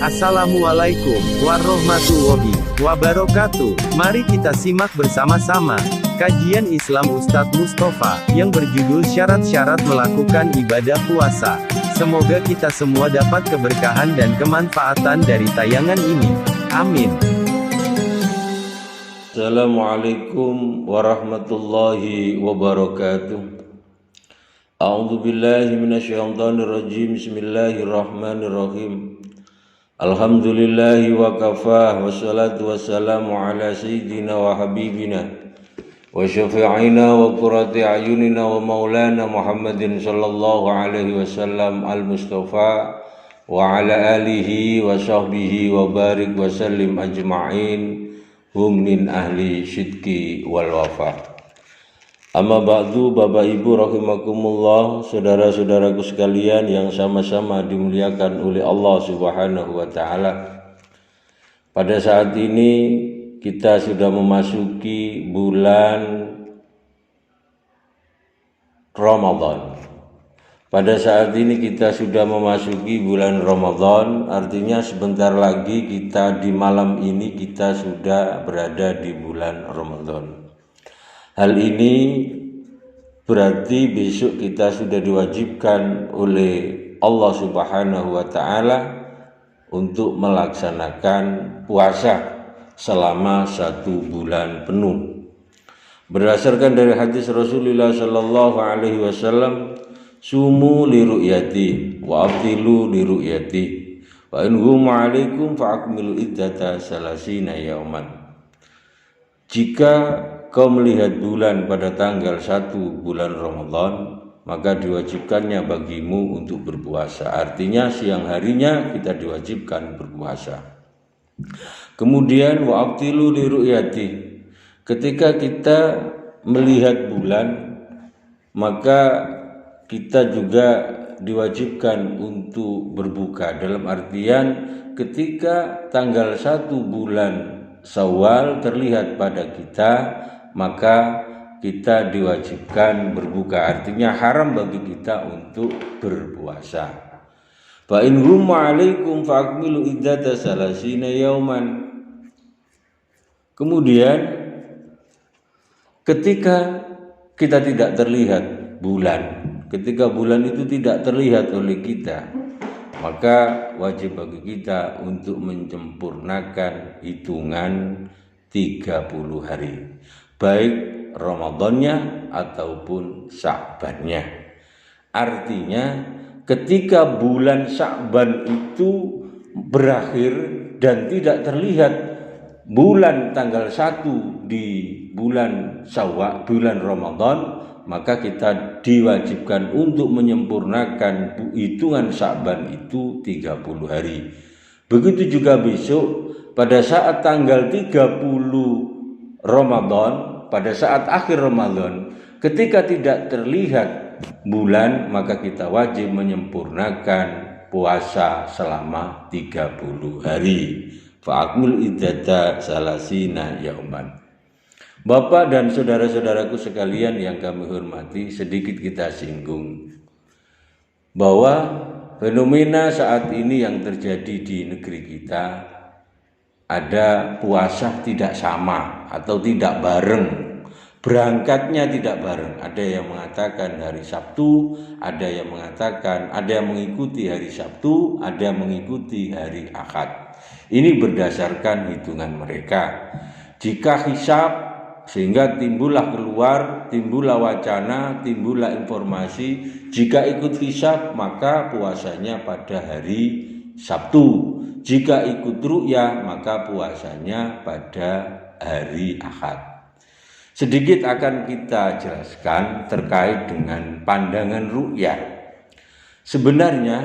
Assalamualaikum warahmatullahi wabarakatuh. Mari kita simak bersama-sama kajian Islam Ustadz Mustafa yang berjudul syarat-syarat melakukan ibadah puasa. Semoga kita semua dapat keberkahan dan kemanfaatan dari tayangan ini. Amin. Assalamualaikum warahmatullahi wabarakatuh. A'udzu billahi minasyaitonir rajim. Bismillahirrahmanirrahim. Alhamdulillahi wa kafah, wassalatu wassalamu ala sayyidina wa habibina wa syafi'ina wa qurrati ayunina wa maulana Muhammadin sallallahu alaihi wasallam al-Mustafa wa ala alihi wa sahbihi wa barik wa sallim ajma'in hum min ahli syidki wal wafa. Amma ba'du, Bapak Ibu rahimakumullah, saudara-saudaraku sekalian yang sama-sama dimuliakan oleh Allah Subhanahu wa taala. Pada saat ini kita sudah memasuki bulan Ramadan. Pada saat ini kita sudah memasuki bulan Ramadan, artinya sebentar lagi kita di malam ini kita sudah berada di bulan Ramadan. Hal ini berarti besok kita sudah diwajibkan oleh Allah Subhanahu wa taala untuk melaksanakan puasa selama 1 bulan penuh. Berdasarkan dari hadis Rasulullah sallallahu alaihi wasallam, sumu li ru'yati wa abtilu li ru'yati wa in hum 'alaikum fa akmilu iddata salasina yauman. Jika kau melihat bulan pada tanggal 1 bulan Ramadan, maka diwajibkannya bagimu untuk berpuasa. Artinya siang harinya kita diwajibkan berpuasa. Kemudian wa abtilu li ru'yati. Ketika kita melihat bulan, maka kita juga diwajibkan untuk berbuka. Dalam artian ketika tanggal 1 bulan Syawal terlihat pada kita, maka kita diwajibkan berbuka. Artinya haram bagi kita untuk berpuasa. Fa in hum 'alaikum fa akmilu iddata salasina yauman. Kemudian ketika kita tidak terlihat bulan, ketika bulan itu tidak terlihat oleh kita, maka wajib bagi kita untuk menyempurnakan hitungan 30 hari, baik Ramadannya ataupun Sya'bannya. Artinya ketika bulan Sya'ban itu berakhir dan tidak terlihat bulan tanggal 1 di bulan Syawal, bulan Ramadan, maka kita diwajibkan untuk menyempurnakan hitungan Sya'ban itu 30 hari. Begitu juga besok pada saat tanggal 30 Ramadan, pada saat akhir Ramadan, ketika tidak terlihat bulan, maka kita wajib menyempurnakan puasa selama 30 hari. Fa'akmul iddata salasina yauman. Bapak dan saudara-saudaraku sekalian yang kami hormati, sedikit kita singgung bahwa fenomena saat ini yang terjadi di negeri kita, ada puasa tidak sama atau tidak bareng, berangkatnya tidak bareng. Ada yang mengatakan hari Sabtu, ada yang mengatakan, ada yang mengikuti hari Sabtu, ada yang mengikuti hari Ahad. Ini berdasarkan hitungan mereka. Jika hisab, sehingga timbullah wacana, timbullah informasi, jika ikut hisab maka puasanya pada hari Sabtu. Jika ikut ru'yah maka puasanya pada hari Ahad. Sedikit akan kita jelaskan terkait dengan pandangan ru'yah. Sebenarnya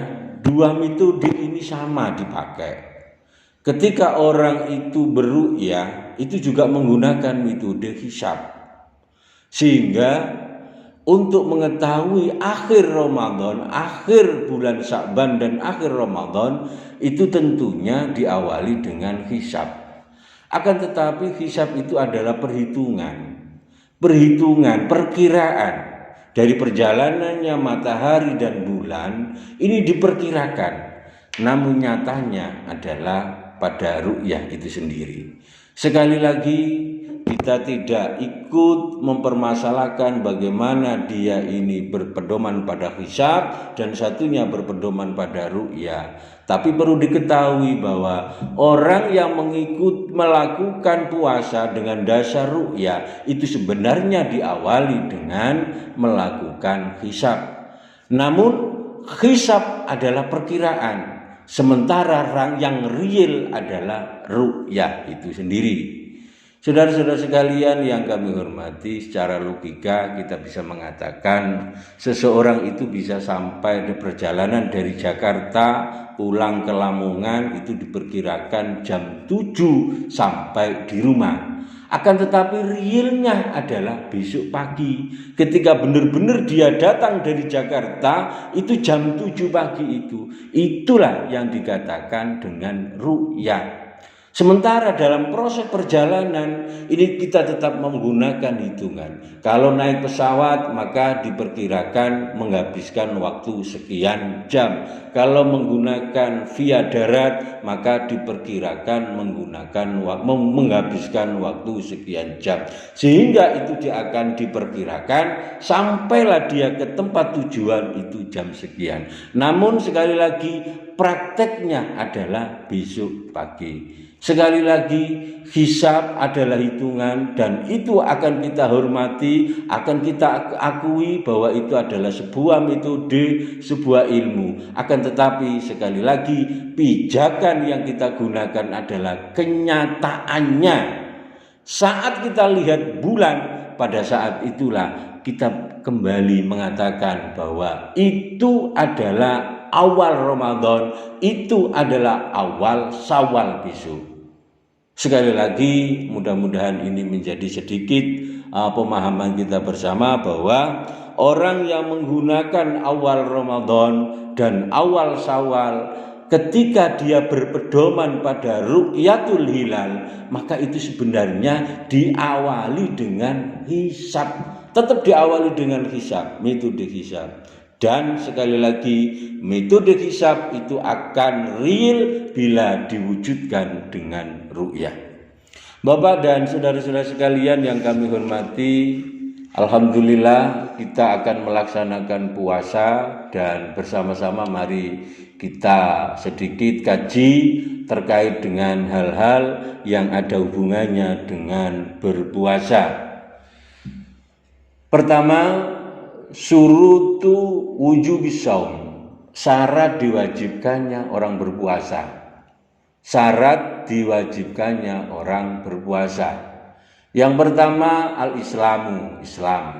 dua metode ini sama dipakai. Ketika orang itu berru'yah, itu juga menggunakan metode hisab. Sehingga untuk mengetahui akhir Ramadan, akhir bulan Sya'ban dan akhir Ramadan, itu tentunya diawali dengan hisab. Akan tetapi hisab itu adalah perhitungan, perkiraan. Dari perjalanannya matahari dan bulan, ini diperkirakan. namun nyatanya adalah pada ru'yah itu sendiri. Sekali lagi, kita tidak ikut mempermasalahkan bagaimana dia ini berpedoman pada hisab dan satunya berpedoman pada ru'yah. Tapi perlu diketahui bahwa orang yang melakukan puasa dengan dasar ru'yah itu sebenarnya diawali dengan melakukan hisab. Namun hisab adalah perkiraan, sementara yang real adalah ru'yah itu sendiri. Saudara-saudara sekalian yang kami hormati, secara logika kita bisa mengatakan seseorang itu bisa sampai di perjalanan dari Jakarta pulang ke Lamongan itu diperkirakan jam 7 sampai di rumah. Akan tetapi realnya adalah besok pagi. Ketika benar-benar dia datang dari Jakarta itu jam 7 pagi itu. Itulah yang dikatakan dengan ru'yah. Sementara dalam proses perjalanan ini kita tetap menggunakan hitungan. Kalau naik pesawat maka diperkirakan menghabiskan waktu sekian jam. Kalau menggunakan via darat maka diperkirakan menghabiskan waktu sekian jam. Sehingga itu dia akan diperkirakan sampailah dia ke tempat tujuan itu jam sekian. Namun sekali lagi prakteknya adalah besok pagi. Sekali lagi, hisab adalah hitungan dan itu akan kita hormati, akan kita akui bahwa itu adalah sebuah metode, sebuah ilmu. Akan tetapi sekali lagi, pijakan yang kita gunakan adalah kenyataannya. Saat kita lihat bulan, pada saat itulah kita kembali mengatakan bahwa itu adalah awal Ramadan, itu adalah awal Syawal besok. Sekali lagi mudah-mudahan ini menjadi sedikit pemahaman kita bersama bahwa orang yang menggunakan awal Ramadan dan awal Syawal ketika dia berpedoman pada ru'yatul hilal, maka itu sebenarnya diawali dengan hisab. Tetap diawali dengan hisab, metode hisab. Dan sekali lagi metode hisab itu akan real bila diwujudkan dengan ru'yah. Bapak dan saudara-saudara sekalian yang kami hormati, alhamdulillah kita akan melaksanakan puasa dan bersama-sama mari kita sedikit kaji terkait dengan hal-hal yang ada hubungannya dengan berpuasa. Pertama, surutu wujubis shaum, syarat diwajibkannya orang berpuasa. Syarat diwajibkannya orang berpuasa. Yang pertama al-islamu, Islam.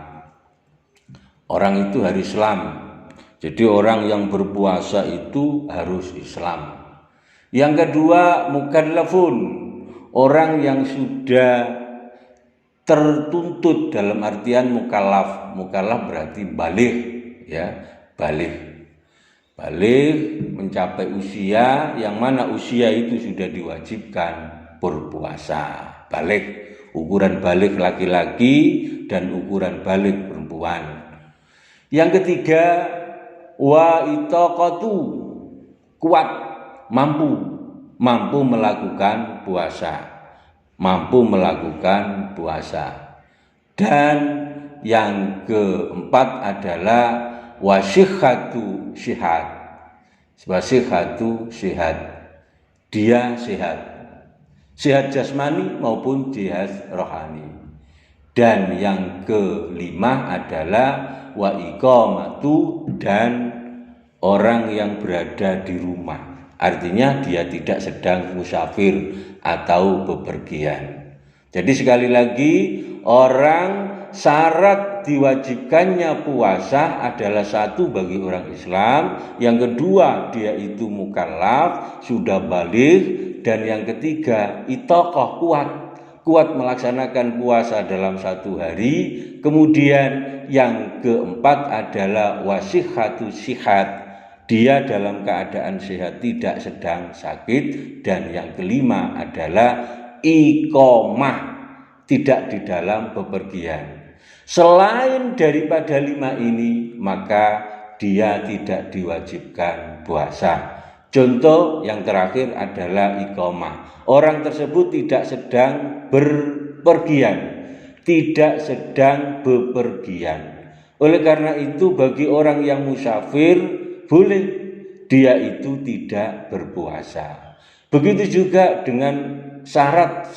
Orang itu harus Islam. Jadi orang yang berpuasa itu harus Islam. Yang kedua mukallafun, orang yang sudah tertuntut dalam artian mukallaf. Mukallaf berarti baligh, ya, baligh mencapai usia yang mana usia itu sudah diwajibkan berpuasa. Baligh, ukuran baligh laki-laki dan ukuran baligh perempuan. Yang ketiga wa itaqatu, kuat, mampu melakukan puasa. Dan yang keempat adalah wasihhatu sihat. Wasihhatu sihat. Dia sehat. Sehat jasmani maupun sehat rohani. Dan yang kelima adalah wa iqamatu, dan orang yang berada di rumah. Artinya dia tidak sedang musafir atau bepergian. Jadi sekali lagi, orang syarat diwajibkannya puasa adalah satu bagi orang Islam, yang kedua dia itu mukallaf, sudah baligh, dan yang ketiga itaqah, kuat melaksanakan puasa dalam satu hari. Kemudian yang keempat adalah wasihhatu sihat, dia dalam keadaan sehat, tidak sedang sakit. Dan yang kelima adalah iqamah, tidak di dalam bepergian. Selain daripada lima ini, maka dia tidak diwajibkan puasa. Contoh yang terakhir adalah iqamah. Orang tersebut tidak sedang berpergian, tidak sedang bepergian. Oleh karena itu bagi orang yang musafir boleh dia itu tidak berpuasa. Begitu juga dengan syarat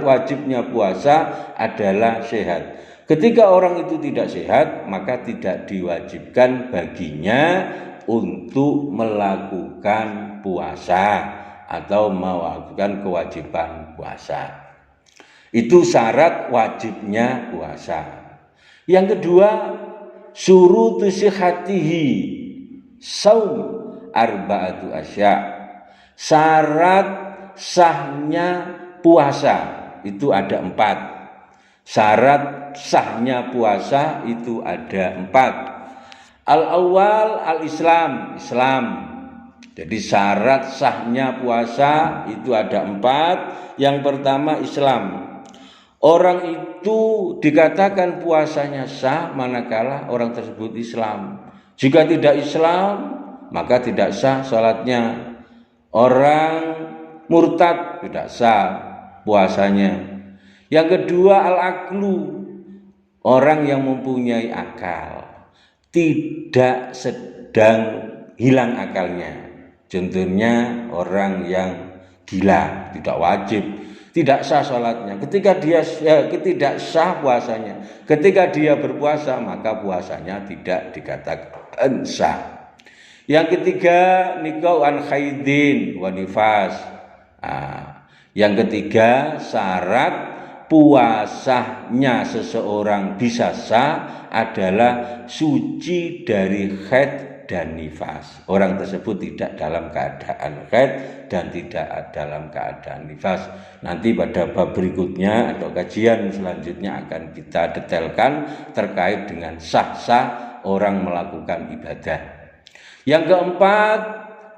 wajibnya puasa adalah sehat. Ketika orang itu tidak sehat, maka tidak diwajibkan baginya untuk melakukan puasa atau melakukan kewajiban puasa. Itu syarat wajibnya puasa. Yang kedua, syurutu sihhatihi shaum arba'atu asya. Syarat sahnya puasa itu ada 4. Syarat sahnya puasa itu ada 4. Al-awwal al-Islam. Jadi syarat sahnya puasa itu ada 4. Yang pertama Islam. Orang itu dikatakan puasanya sah manakala orang tersebut Islam. Jika tidak Islam, maka tidak sah salatnya. Orang murtad tidak sah puasanya. Yang kedua al-aqlu. Orang yang mempunyai akal, tidak sedang hilang akalnya. Contohnya orang yang gila, tidak wajib, tidak sah sholatnya. Ketika dia tidak sah puasanya. Ketika dia berpuasa, maka puasanya tidak dikatakan sah. Yang ketiga nikah an haidin wa nifas. Yang ketiga syarat puasanya seseorang bisa sah adalah suci dari haid dan nifas. Orang tersebut tidak dalam keadaan haid dan tidak dalam keadaan nifas. Nanti pada bab berikutnya atau kajian selanjutnya akan kita detailkan terkait dengan sah-sah orang melakukan ibadah. Yang keempat,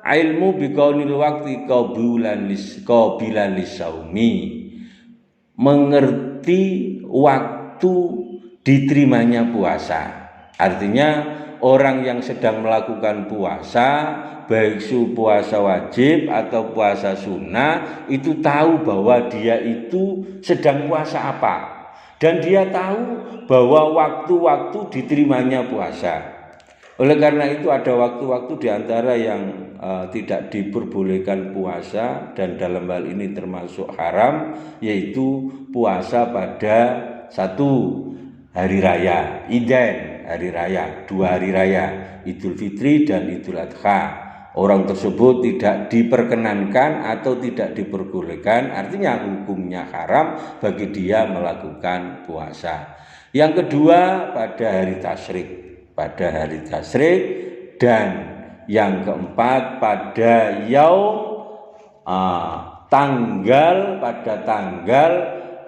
ilmu biqaunil waqti qabilan lisaumi. Mengerti waktu diterimanya puasa. Artinya orang yang sedang melakukan puasa, baik puasa wajib atau puasa sunnah, itu tahu bahwa dia itu sedang puasa apa. Dan dia tahu bahwa waktu-waktu diterimanya puasa. Oleh karena itu ada waktu-waktu di antara yang tidak diperbolehkan puasa dan dalam hal ini termasuk haram, yaitu puasa pada 1 hari raya, Idain hari raya, 2 hari raya, Idul Fitri dan Idul Adha. Orang tersebut tidak diperkenankan atau tidak diperbolehkan, artinya hukumnya haram bagi dia melakukan puasa. Yang kedua pada hari tasyrik, dan yang keempat pada pada tanggal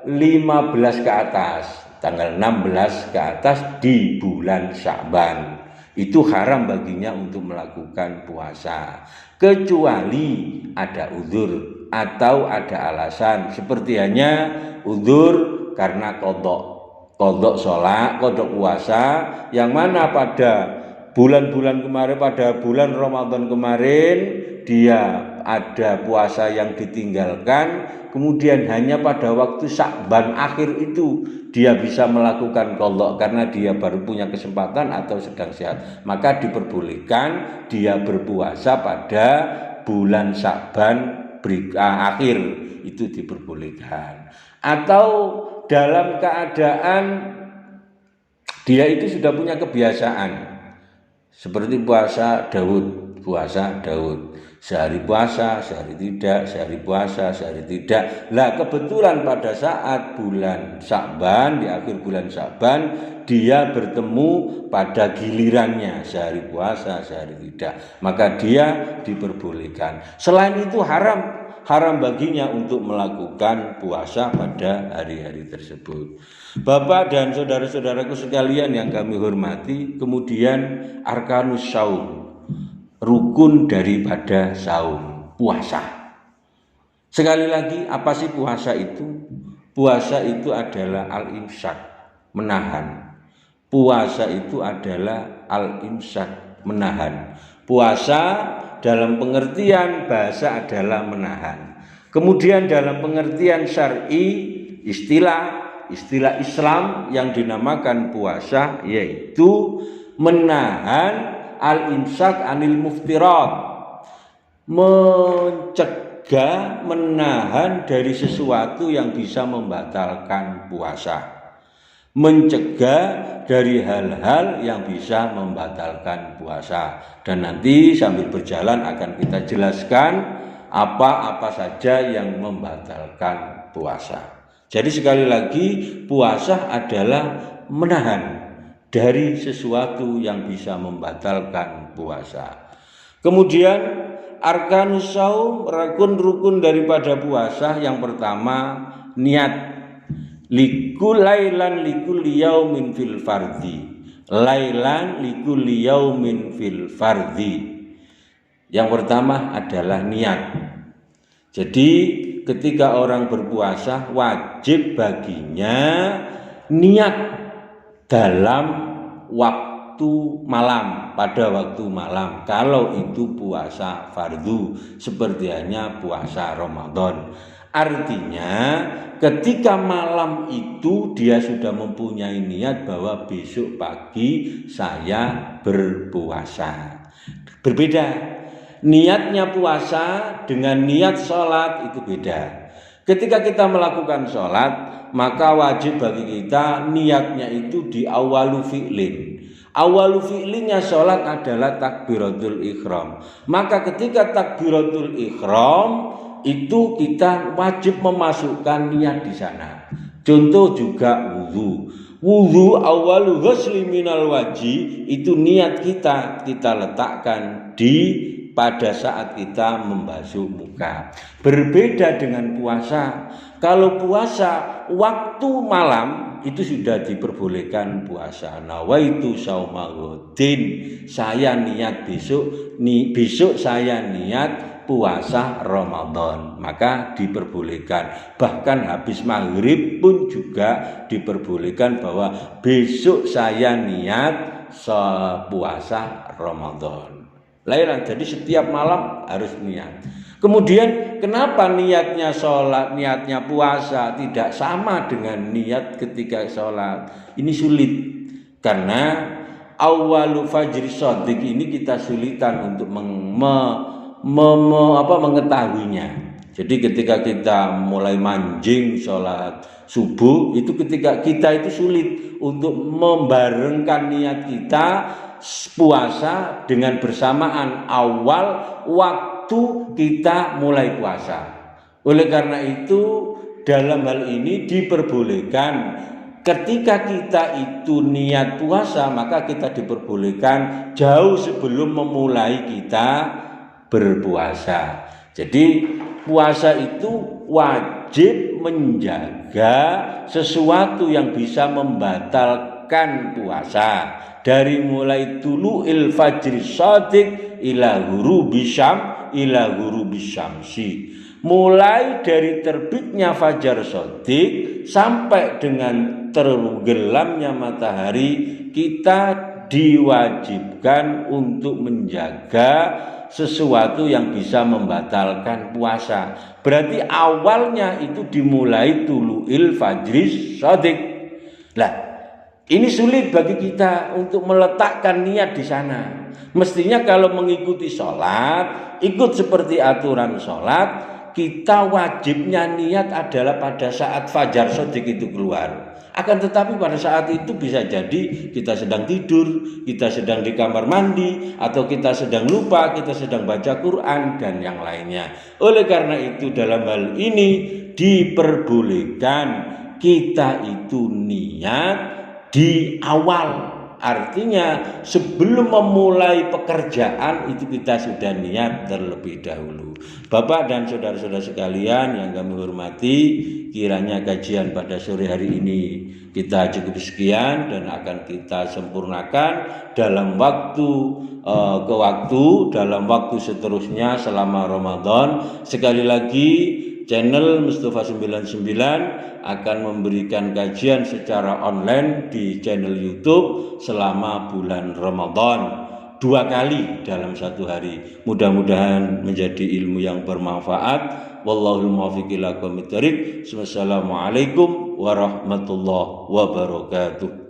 15 ke atas, tanggal 16 ke atas di bulan Sya'ban. Itu haram baginya untuk melakukan puasa, kecuali ada uzur atau ada alasan, seperti hanya uzur karena kodok sholat, kodok puasa, yang mana pada bulan-bulan kemarin, pada bulan Ramadan kemarin dia ada puasa yang ditinggalkan, kemudian hanya pada waktu Sya'ban akhir itu dia bisa melakukan qadha karena dia baru punya kesempatan atau sedang sehat, maka diperbolehkan dia berpuasa pada bulan Sya'ban akhir, itu diperbolehkan. Atau dalam keadaan dia itu sudah punya kebiasaan, seperti puasa Daud, sehari puasa, sehari tidak, sehari puasa, sehari tidak. Lah kebetulan pada saat bulan Sya'ban, di akhir bulan Sya'ban, dia bertemu pada gilirannya sehari puasa, sehari tidak, maka dia diperbolehkan. Selain itu haram baginya untuk melakukan puasa pada hari-hari tersebut. Bapak dan saudara-saudaraku sekalian yang kami hormati, kemudian arkanus saum, rukun daripada saum, puasa. Sekali lagi, apa sih puasa itu? Puasa itu adalah al-imsak, menahan. Puasa itu adalah al-imsak, menahan. Puasa dalam pengertian bahasa adalah menahan. Kemudian dalam pengertian syar'i, istilah Islam yang dinamakan puasa yaitu menahan al-imsak anil muftirat, mencegah, menahan dari sesuatu yang bisa membatalkan puasa, mencegah dari hal-hal yang bisa membatalkan puasa. Dan nanti sambil berjalan akan kita jelaskan apa-apa saja yang membatalkan puasa. Jadi sekali lagi, puasa adalah menahan dari sesuatu yang bisa membatalkan puasa. Kemudian arkanus shaum, rukun-rukun daripada puasa, yang pertama niat. Lailan likulli yaumin fil fardhi. Lailan likulli yaumin fil fardhi. Yang pertama adalah niat. Jadi ketika orang berpuasa wajib baginya niat dalam waktu malam, pada waktu malam, kalau itu puasa fardu, seperti hanya puasa Ramadan. Artinya ketika malam itu dia sudah mempunyai niat bahwa besok pagi saya berpuasa. Berbeda, niatnya puasa dengan niat sholat itu beda. Ketika kita melakukan sholat, maka wajib bagi kita niatnya itu di awalu fi'lin. Awalu fi'linnya sholat adalah takbiratul ikhram. Maka ketika takbiratul ikhram itu kita wajib memasukkan niat di sana. Contoh juga wudu. Wudu awalu ghusli minal wajhi, itu niat kita letakkan pada saat kita membasuh muka. Berbeda dengan puasa. Kalau puasa waktu malam itu sudah diperbolehkan puasa. Nawaitu shauma ghadin, saya niat besok saya niat puasa Ramadan, maka diperbolehkan. Bahkan habis maghrib pun juga diperbolehkan bahwa besok saya niat puasa Ramadan. Lailan, jadi setiap malam harus niat. Kemudian kenapa niatnya sholat, niatnya puasa tidak sama dengan niat ketika sholat? Ini sulit karena awalu fajri shadiq ini kita sulitan untuk mengetahuinya. Jadi ketika kita mulai manjing sholat subuh, itu ketika kita itu sulit untuk membarengkan niat kita puasa dengan bersamaan awal waktu kita mulai puasa. Oleh karena itu dalam hal ini diperbolehkan ketika kita itu niat puasa, maka kita diperbolehkan jauh sebelum memulai kita berpuasa. Jadi puasa itu wajib menjaga sesuatu yang bisa membatalkan puasa. Dari mulai tulu'il fajri shadiq ila ghurubis syamsi. Mulai dari terbitnya fajar shadiq sampai dengan tenggelamnya matahari, kita diwajibkan untuk menjaga sesuatu yang bisa membatalkan puasa. Berarti awalnya itu dimulai tulu'il fajri shadiq. Lah, ini sulit bagi kita untuk meletakkan niat di sana. Mestinya kalau mengikuti sholat, ikut seperti aturan sholat, kita wajibnya niat adalah pada saat fajar shadiq itu keluar. Akan tetapi pada saat itu bisa jadi kita sedang tidur, kita sedang di kamar mandi, atau kita sedang lupa, kita sedang baca Quran dan yang lainnya. Oleh karena itu dalam hal ini diperbolehkan kita itu niat di awal. Artinya sebelum memulai pekerjaan itu kita sudah niat terlebih dahulu. Bapak dan saudara-saudara sekalian yang kami hormati, kiranya kajian pada sore hari ini kita cukup sekian dan akan kita sempurnakan dalam waktu ke waktu, dalam waktu seterusnya selama Ramadan. Sekali lagi, channel Mustafa 99 akan memberikan kajian secara online di channel YouTube selama bulan Ramadan. 2 kali dalam satu hari. Mudah-mudahan menjadi ilmu yang bermanfaat. Wallahul muwaffiq ila aqwamit thoriq. Wassalamualaikum warahmatullahi wabarakatuh.